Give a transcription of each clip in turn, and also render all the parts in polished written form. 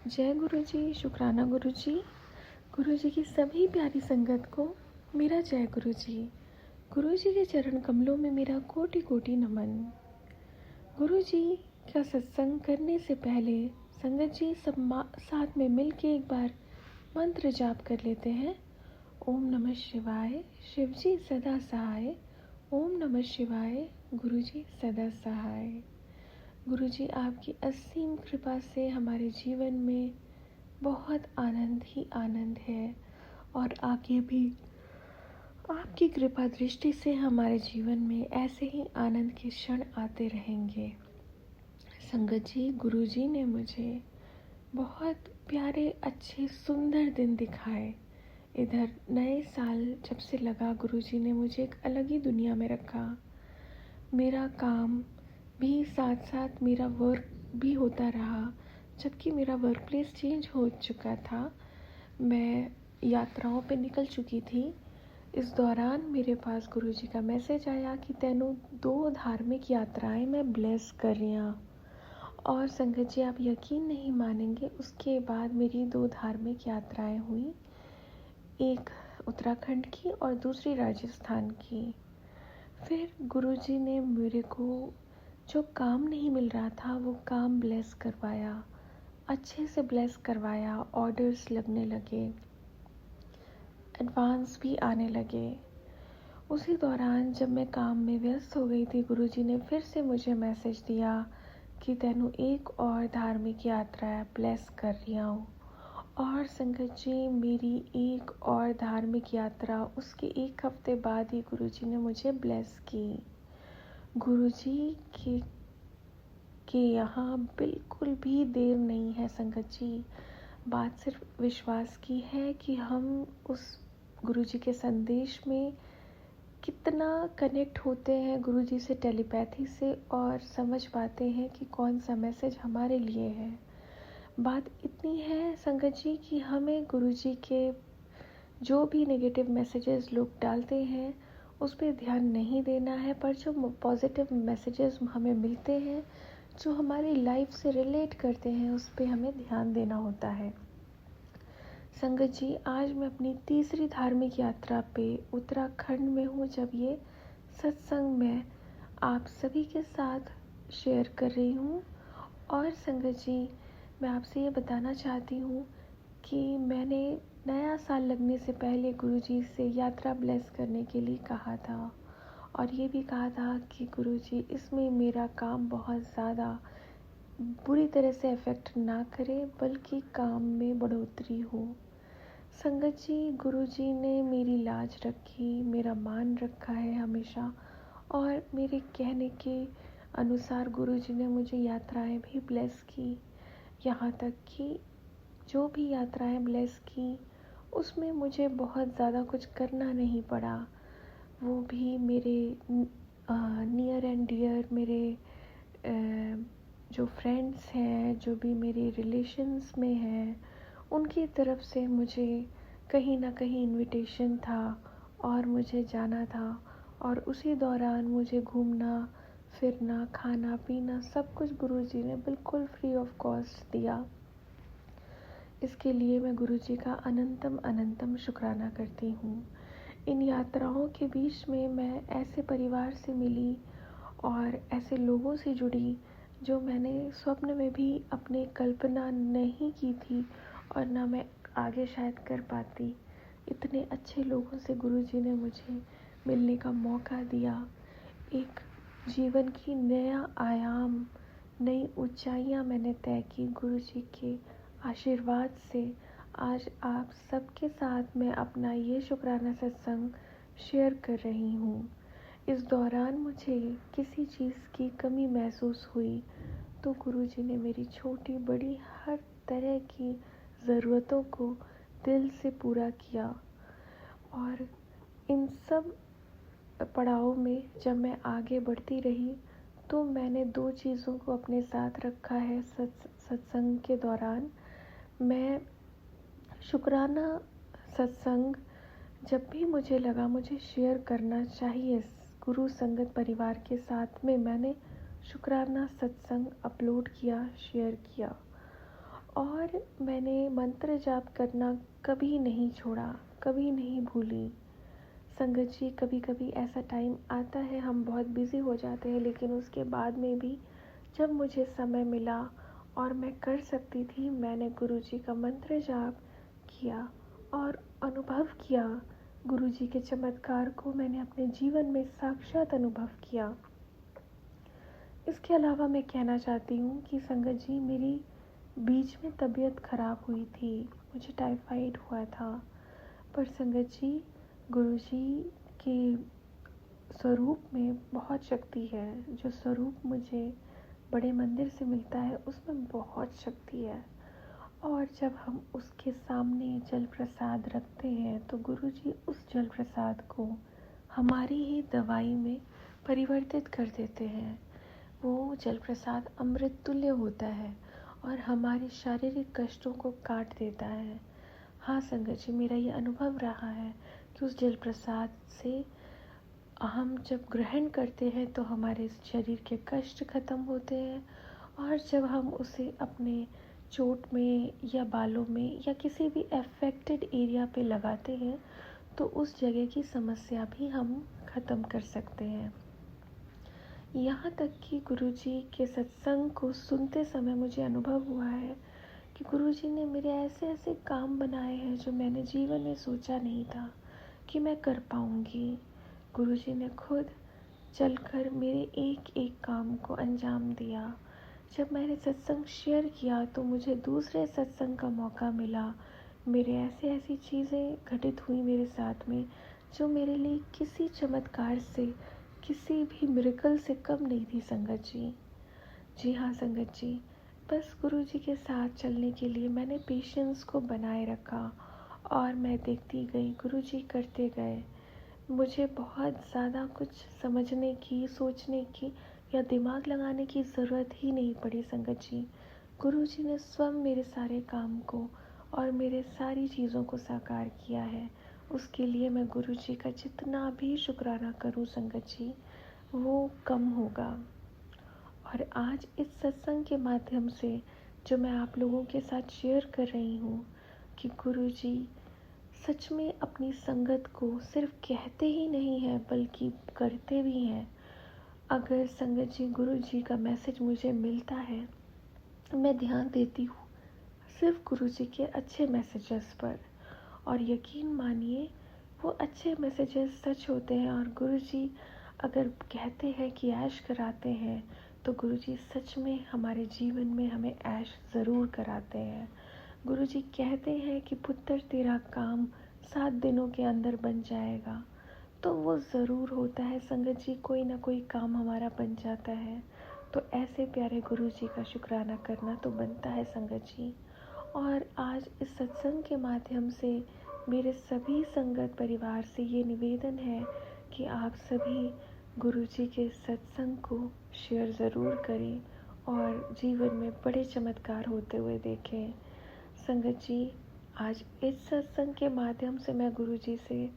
जय गुरु जी, शुक्राना गुरु जी। गुरु जी की सभी प्यारी संगत को मेरा जय गुरु जी। गुरु जी के चरण कमलों में मेरा कोटि कोटि नमन। गुरु जी का सत्संग करने से पहले संगत जी सब साथ में मिल के एक बार मंत्र जाप कर लेते हैं। ओम नमः शिवाय, शिव जी सदा सहाय। ओम नमः शिवाय, गुरु जी सदा सहाय। गुरु जी आपकी असीम कृपा से हमारे जीवन में बहुत आनंद ही आनंद है और आगे भी आपकी कृपा दृष्टि से हमारे जीवन में ऐसे ही आनंद के क्षण आते रहेंगे। संगत जी, गुरु जी ने मुझे बहुत प्यारे अच्छे सुंदर दिन दिखाए। इधर नए साल जब से लगा, गुरु जी ने मुझे एक अलग ही दुनिया में रखा। मेरा काम भी साथ साथ मेरा वर्क भी होता रहा, जबकि मेरा वर्क प्लेस चेंज हो चुका था। मैं यात्राओं पे निकल चुकी थी। इस दौरान मेरे पास गुरुजी का मैसेज आया कि तेनू 2 धार्मिक यात्राएं मैं ब्लेस कर रही हूँ। और संगत जी, आप यकीन नहीं मानेंगे, उसके बाद मेरी 2 धार्मिक यात्राएं हुई, एक उत्तराखंड की और दूसरी राजस्थान की। फिर गुरुजी ने मेरे को जो काम नहीं मिल रहा था वो काम ब्लेस करवाया, अच्छे से ब्लेस करवाया। ऑर्डर्स लगने लगे, एडवांस भी आने लगे। उसी दौरान जब मैं काम में व्यस्त हो गई थी, गुरुजी ने फिर से मुझे मैसेज दिया कि तेनू एक और धार्मिक यात्रा ब्लेस कर रही हूँ। और संगत जी, मेरी एक और धार्मिक यात्रा उसके 1 हफ्ते बाद ही गुरुजी ने मुझे ब्लेस की। गुरुजी के यहाँ बिल्कुल भी देर नहीं है संगत जी। बात सिर्फ विश्वास की है कि हम उस गुरुजी के संदेश में कितना कनेक्ट होते हैं गुरुजी से टेलीपैथी से, और समझ पाते हैं कि कौन सा मैसेज हमारे लिए है। बात इतनी है संगत जी कि हमें गुरुजी के जो भी नेगेटिव मैसेजेस लोग डालते हैं उस पर ध्यान नहीं देना है, पर जो पॉजिटिव मैसेजेस हमें मिलते हैं, जो हमारी लाइफ से रिलेट करते हैं, उस पर हमें ध्यान देना होता है। संगत जी, आज मैं अपनी तीसरी धार्मिक यात्रा पे उत्तराखंड में हूँ, जब ये सत्संग मैं आप सभी के साथ शेयर कर रही हूँ। और संगत जी, मैं आपसे ये बताना चाहती हूँ कि मैंने नया साल लगने से पहले गुरुजी से यात्रा ब्लेस करने के लिए कहा था, और ये भी कहा था कि गुरुजी इसमें मेरा काम बहुत ज़्यादा बुरी तरह से इफ़ेक्ट ना करे, बल्कि काम में बढ़ोतरी हो। संगत जी, गुरुजी ने मेरी लाज रखी, मेरा मान रखा है हमेशा, और मेरे कहने के अनुसार गुरुजी ने मुझे यात्राएं भी ब्लेस की। यहाँ तक कि जो भी यात्राएं ब्लेस की उसमें मुझे बहुत ज़्यादा कुछ करना नहीं पड़ा। वो भी मेरे नियर एंड डियर, मेरे जो फ्रेंड्स हैं, जो भी मेरे रिलेशंस में हैं, उनकी तरफ से मुझे कहीं ना कहीं इनविटेशन था और मुझे जाना था। और उसी दौरान मुझे घूमना फिरना, खाना पीना, सब कुछ गुरुजी ने बिल्कुल फ्री ऑफ कॉस्ट दिया। इसके लिए मैं गुरुजी का अनंतम अनंतम शुक्राना करती हूँ। इन यात्राओं के बीच में मैं ऐसे परिवार से मिली और ऐसे लोगों से जुड़ी जो मैंने स्वप्न में भी अपने कल्पना नहीं की थी, और ना मैं आगे शायद कर पाती। इतने अच्छे लोगों से गुरुजी ने मुझे मिलने का मौका दिया। एक जीवन की नया आयाम, नई ऊंचाइयां मैंने तय की गुरुजी के आशीर्वाद से। आज आप सबके साथ मैं अपना ये शुक्राना सत्संग शेयर कर रही हूँ। इस दौरान मुझे किसी चीज़ की कमी महसूस हुई तो गुरुजी ने मेरी छोटी बड़ी हर तरह की ज़रूरतों को दिल से पूरा किया। और इन सब पड़ाव में जब मैं आगे बढ़ती रही तो मैंने 2 चीज़ों को अपने साथ रखा है सत्संग के दौरान। मैं शुक्राना सत्संग जब भी मुझे लगा मुझे शेयर करना चाहिए गुरु संगत परिवार के साथ में, मैंने शुक्राना सत्संग अपलोड किया, शेयर किया। और मैंने मंत्र जाप करना कभी नहीं छोड़ा, कभी नहीं भूली। संगत जी, कभी कभी ऐसा टाइम आता है, हम बहुत बिज़ी हो जाते हैं, लेकिन उसके बाद में भी जब मुझे समय मिला और मैं कर सकती थी, मैंने गुरु जी का मंत्र जाप किया और अनुभव किया। गुरु जी के चमत्कार को मैंने अपने जीवन में साक्षात अनुभव किया। इसके अलावा मैं कहना चाहती हूँ कि संगत जी, मेरी बीच में तबीयत ख़राब हुई थी, मुझे टाइफाइड हुआ था। पर संगत जी, गुरु जी के स्वरूप में बहुत शक्ति है। जो स्वरूप मुझे बड़े मंदिर से मिलता है, उसमें बहुत शक्ति है। और जब हम उसके सामने जल प्रसाद रखते हैं तो गुरु जी उस जल प्रसाद को हमारी ही दवाई में परिवर्तित कर देते हैं। वो जल प्रसाद अमृत तुल्य होता है और हमारे शारीरिक कष्टों को काट देता है। हाँ संगत जी, मेरा ये अनुभव रहा है कि उस जल प्रसाद से हम जब ग्रहण करते हैं तो हमारे शरीर के कष्ट खत्म होते हैं, और जब हम उसे अपने चोट में या बालों में या किसी भी अफेक्टेड एरिया पे लगाते हैं तो उस जगह की समस्या भी हम ख़त्म कर सकते हैं। यहाँ तक कि गुरुजी के सत्संग को सुनते समय मुझे अनुभव हुआ है कि गुरुजी ने मेरे ऐसे ऐसे काम बनाए हैं जो मैंने जीवन में सोचा नहीं था कि मैं कर पाऊँगी। गुरुजी ने खुद चलकर मेरे एक एक काम को अंजाम दिया। जब मैंने सत्संग शेयर किया तो मुझे दूसरे सत्संग का मौका मिला। मेरे ऐसी चीज़ें घटित हुई मेरे साथ में जो मेरे लिए किसी चमत्कार से, किसी भी मिरेकल से कम नहीं थी संगत जी। जी हाँ संगत जी, बस गुरु जी के साथ चलने के लिए मैंने पेशेंस को बनाए रखा और मैं देखती गई, गुरु जी करते गए। मुझे बहुत ज़्यादा कुछ समझने की, सोचने की या दिमाग लगाने की ज़रूरत ही नहीं पड़ी संगत जी। गुरु जी ने स्वयं मेरे सारे काम को और मेरे सारी चीज़ों को साकार किया है। उसके लिए मैं गुरु जी का जितना भी शुक्राना करूं संगत जी, वो कम होगा। और आज इस सत्संग के माध्यम से जो मैं आप लोगों के साथ शेयर कर रही हूँ कि गुरु जी सच में अपनी संगत को सिर्फ कहते ही नहीं हैं बल्कि करते भी हैं। अगर संगत जी, गुरु जी का मैसेज मुझे मिलता है, मैं ध्यान देती हूँ सिर्फ गुरु जी के अच्छे मैसेजेस पर, और यकीन मानिए वो अच्छे मैसेजेस सच होते हैं। और गुरु जी अगर कहते हैं कि ऐश कराते हैं तो गुरु जी सच में हमारे जीवन में हमें ऐश ज़रूर कराते हैं। गुरु जी कहते हैं कि पुत्र तेरा काम 7 दिनों के अंदर बन जाएगा, तो वो ज़रूर होता है संगत जी, कोई ना कोई काम हमारा बन जाता है। तो ऐसे प्यारे गुरु जी का शुक्राना करना तो बनता है संगत जी। और आज इस सत्संग के माध्यम से मेरे सभी संगत परिवार से ये निवेदन है कि आप सभी गुरु जी के सत्संग को शेयर ज़रूर करें और जीवन में बड़े चमत्कार होते हुए देखें। संगत जी, आज इस सत्संग के माध्यम से मैं गुरु जी से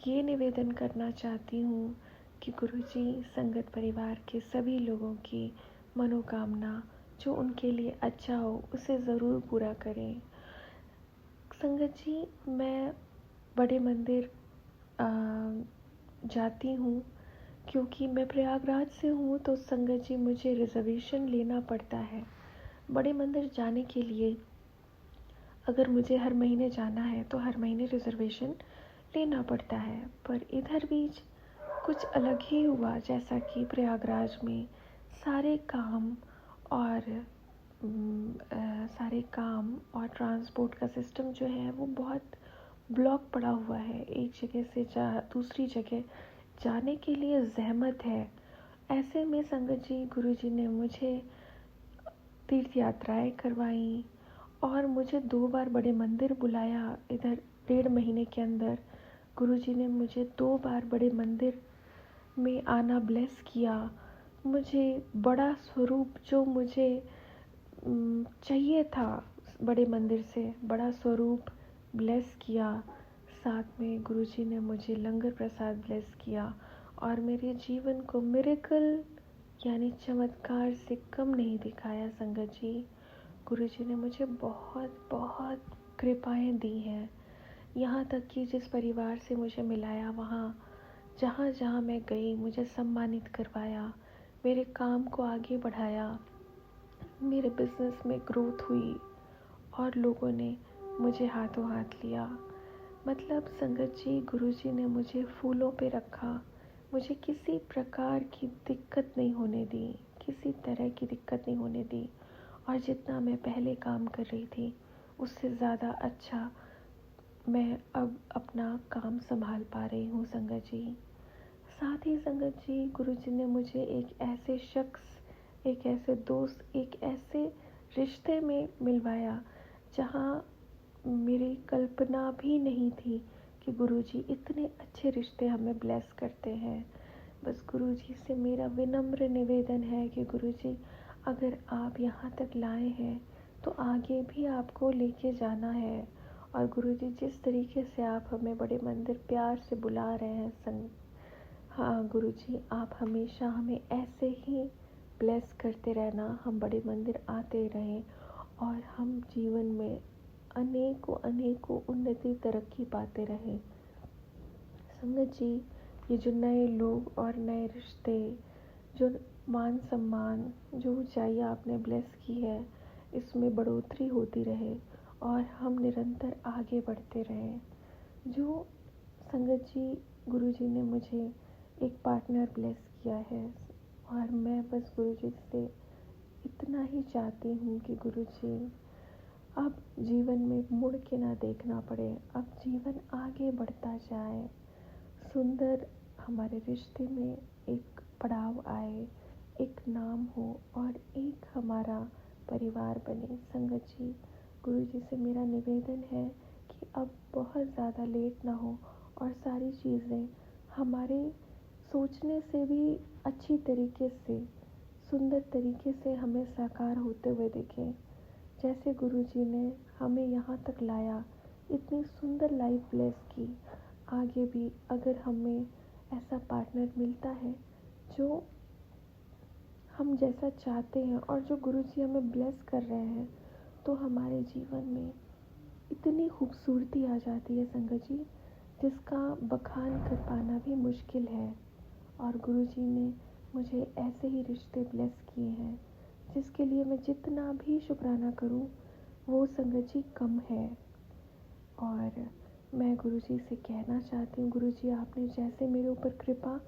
ये निवेदन करना चाहती हूँ कि गुरु जी संगत परिवार के सभी लोगों की मनोकामना जो उनके लिए अच्छा हो उसे ज़रूर पूरा करें। संगत जी, मैं बड़े मंदिर जाती हूँ क्योंकि मैं प्रयागराज से हूँ, तो संगत जी मुझे रिज़र्वेशन लेना पड़ता है बड़े मंदिर जाने के लिए। अगर मुझे हर महीने जाना है तो हर महीने रिज़र्वेशन लेना पड़ता है। पर इधर बीच कुछ अलग ही हुआ, जैसा कि प्रयागराज में सारे काम और ट्रांसपोर्ट का सिस्टम जो है वो बहुत ब्लॉक पड़ा हुआ है। एक जगह से दूसरी जगह जाने के लिए ज़हमत है। ऐसे में संगत जी, गुरु जी ने मुझे तीर्थ यात्राएं करवाई और मुझे 2 बार बड़े मंदिर बुलाया। इधर 1.5 महीने के अंदर गुरु जी ने मुझे 2 बार बड़े मंदिर में आना ब्लेस किया। मुझे बड़ा स्वरूप जो मुझे चाहिए था बड़े मंदिर से, बड़ा स्वरूप ब्लेस किया। साथ में गुरु जी ने मुझे लंगर प्रसाद ब्लेस किया और मेरे जीवन को मिरेकल यानी चमत्कार से कम नहीं दिखाया संगत जी। गुरुजी ने मुझे बहुत बहुत कृपाएं दी हैं। यहाँ तक कि जिस परिवार से मुझे मिलाया, वहाँ जहाँ जहाँ मैं गई मुझे सम्मानित करवाया, मेरे काम को आगे बढ़ाया, मेरे बिजनेस में ग्रोथ हुई और लोगों ने मुझे हाथों हाथ लिया। मतलब संगत जी, गुरुजी ने मुझे फूलों पे रखा, मुझे किसी प्रकार की दिक्कत नहीं होने दी, किसी तरह की दिक्कत नहीं होने दी। और जितना मैं पहले काम कर रही थी उससे ज़्यादा अच्छा मैं अब अपना काम संभाल पा रही हूँ संगत जी। साथ ही संगत जी, गुरुजी ने मुझे एक ऐसे शख्स, एक ऐसे दोस्त, एक ऐसे रिश्ते में मिलवाया जहाँ मेरी कल्पना भी नहीं थी कि गुरुजी इतने अच्छे रिश्ते हमें ब्लेस करते हैं। बस गुरुजी से मेरा विनम्र निवेदन है कि गुरुजी, अगर आप यहाँ तक लाए हैं तो आगे भी आपको लेके जाना है। और गुरुजी, जिस तरीके से आप हमें बड़े मंदिर प्यार से बुला रहे हैं हाँ गुरुजी, आप हमेशा हमें ऐसे ही ब्लेस करते रहना, हम बड़े मंदिर आते रहें और हम जीवन में अनेकों अनेकों उन्नति तरक्की पाते रहें। संगत जी, ये जो नए लोग और नए रिश्ते, जो मान सम्मान, जो ऊंचाई आपने ब्लेस की है, इसमें बढ़ोतरी होती रहे और हम निरंतर आगे बढ़ते रहें। जो संगत जी, गुरुजी ने मुझे एक पार्टनर ब्लेस किया है और मैं बस गुरुजी से इतना ही चाहती हूँ कि गुरुजी, अब जीवन में मुड़ के ना देखना पड़े, अब जीवन आगे बढ़ता जाए, सुंदर हमारे रिश्ते में एक पड़ाव आए, एक नाम हो और एक हमारा परिवार बने। संगत जी, गुरुजी से मेरा निवेदन है कि अब बहुत ज़्यादा लेट ना हो और सारी चीज़ें हमारे सोचने से भी अच्छी तरीके से, सुंदर तरीके से हमें साकार होते हुए दिखें। जैसे गुरुजी ने हमें यहाँ तक लाया, इतनी सुंदर लाइफ ब्लेस की, आगे भी अगर हमें ऐसा पार्टनर मिलता है जो हम जैसा चाहते हैं और जो गुरुजी हमें ब्लेस कर रहे हैं, तो हमारे जीवन में इतनी खूबसूरती आ जाती है संगत जी, जिसका बखान कर पाना भी मुश्किल है। और गुरुजी ने मुझे ऐसे ही रिश्ते ब्लेस किए हैं जिसके लिए मैं जितना भी शुक्राना करूं वो संगत जी कम है। और मैं गुरुजी से कहना चाहती हूँ, गुरुजी, आपने जैसे मेरे ऊपर कृपा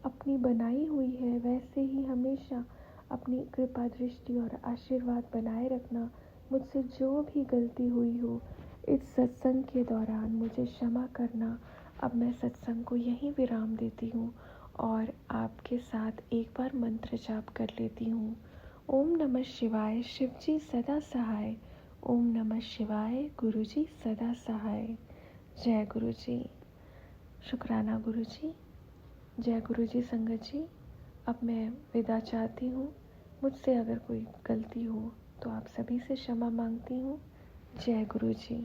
अपनी बनाई हुई है, वैसे ही हमेशा अपनी कृपा दृष्टि और आशीर्वाद बनाए रखना। मुझसे जो भी गलती हुई हो इस सत्संग के दौरान मुझे क्षमा करना। अब मैं सत्संग को यहीं विराम देती हूँ और आपके साथ एक बार मंत्र जाप कर लेती हूँ। ओम नमः शिवाय, शिवजी सदा सहाय। ओम नमः शिवाय, गुरुजी सदा सहाय। जय गुरुजी। शुक्राना गुरुजी। जय गुरुजी। संगत जी, अब मैं विदा चाहती हूँ। मुझसे अगर कोई गलती हो तो आप सभी से क्षमा मांगती हूँ। जय गुरुजी।